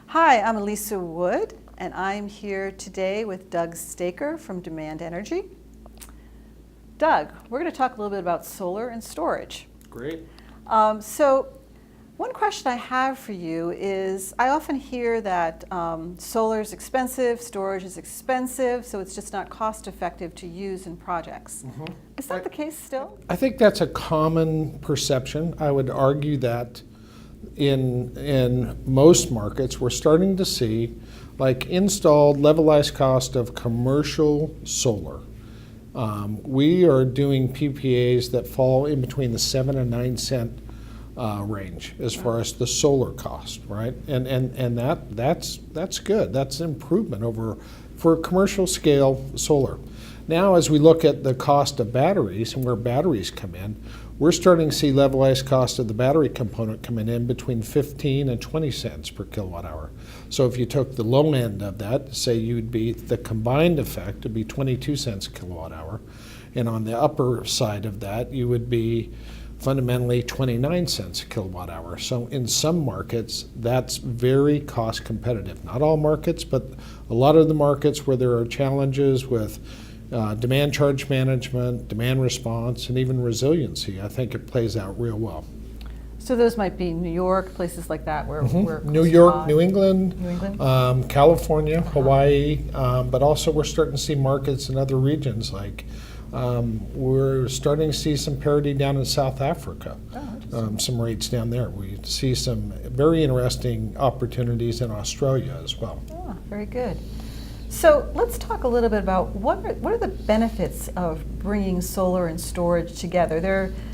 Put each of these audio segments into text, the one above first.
Hi, I'm Elisa Wood, and I'm here today with Doug Staker from Demand Energy. Doug, we're going to talk a little bit about solar and storage. Great. So one question I have for you is, I often hear that solar is expensive, storage is expensive, so it's just not cost effective to use in projects. Mm-hmm. Is that the case still? I think that's a common perception. I would argue that in most markets, we're starting to see like installed levelized cost of commercial solar. We are doing PPAs that fall in between the 7 and 9 cent range as far as the solar cost, right? And that's good. That's an improvement over for commercial scale solar. Now, as we look at the cost of batteries and where batteries come in, we're starting to see levelized cost of the battery component coming in between 15 and 20 cents per kilowatt hour. So if you took the low end of that, say you'd be, the combined effect would be 22 cents a kilowatt hour. And on the upper side of that, you would be fundamentally 29 cents a kilowatt hour. So in some markets, that's very cost competitive. Not all markets, but a lot of the markets where there are challenges with demand charge management, demand response, and even resiliency, I think it plays out real well. So those might be New York, places like that where New York, New England, California, Uh-huh. Hawaii, but also we're starting to see markets in other regions like we're starting to see some parity down in South Africa, some rates down there. We see some very interesting opportunities in Australia as well. Oh, very good. So let's talk a little bit about what are the benefits of bringing solar and storage together.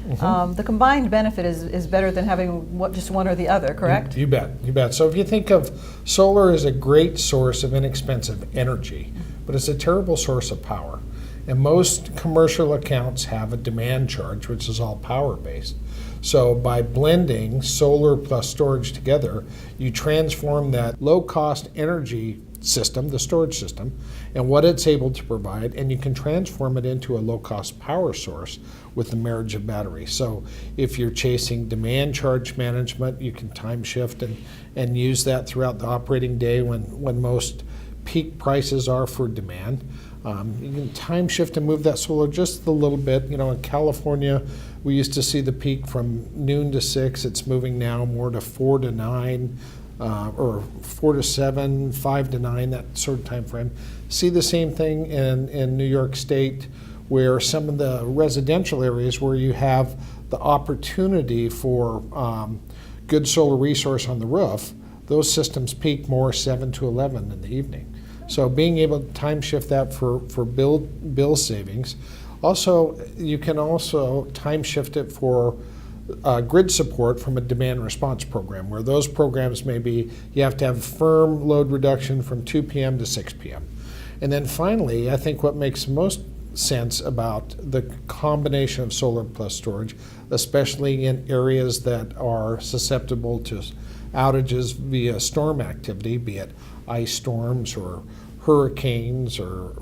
The combined benefit is better than having just one or the other, correct? You bet. So if you think of solar as a great source of inexpensive energy, but it's a terrible source of power. And most commercial accounts have a demand charge, which is all power-based. So by blending solar plus storage together, you transform that low-cost energy system, the storage system, and what it's able to provide, and you can transform it into a low-cost power source with the marriage of batteries. So if you're chasing demand charge management, you can time shift and use that throughout the operating day when most peak prices are for demand. You can time shift and move that solar just a little bit. You know, in California, we used to see the peak from noon to 6. It's moving now more to 4 to 9, or 4 to 7, 5 to 9, that sort of time frame. See the same thing in New York State, where some of the residential areas where you have the opportunity for good solar resource on the roof, those systems peak more 7 to 11 in the evening. So being able to time shift that for bill savings. Also, you can also time shift it for grid support from a demand response program, where those programs may be, you have to have firm load reduction from 2 p.m. to 6 p.m. And then finally, I think what makes most sense about the combination of solar plus storage, especially in areas that are susceptible to outages via storm activity, be it ice storms or hurricanes or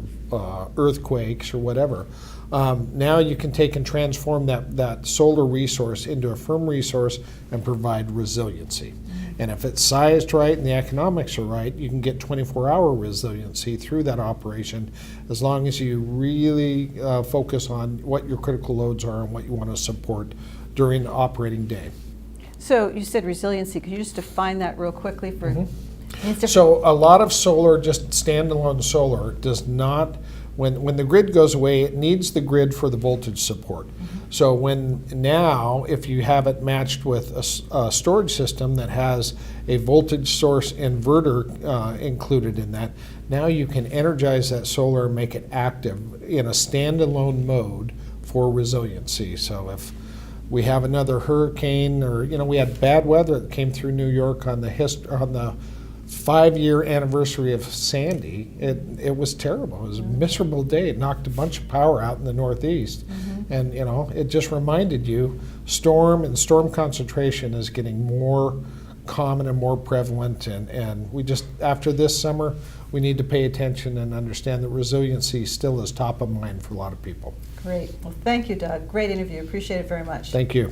earthquakes or whatever. Now you can take and transform that solar resource into a firm resource and provide resiliency. And if it's sized right and the economics are right, you can get 24-hour resiliency through that operation, as long as you really focus on what your critical loads are and what you want to support during the operating day. So you said resiliency. Could you just define that real quickly for? So a lot of solar, just standalone solar, does not, when the grid goes away, it needs the grid for the voltage support. So if you have it matched with a storage system that has a voltage source inverter included in that, now you can energize that solar and make it active in a standalone mode for resiliency. So if we have another hurricane, or we had bad weather that came through New York on the 5-year anniversary of Sandy, it was terrible. It was a miserable day. It knocked a bunch of power out in the Northeast. And it just reminded you, storm and storm concentration is getting more common and more prevalent, and we just, after this summer, we need to pay attention and understand that resiliency still is top of mind for a lot of people. Great. Well, thank you, Doug. Great interview. Appreciate it very much. Thank you.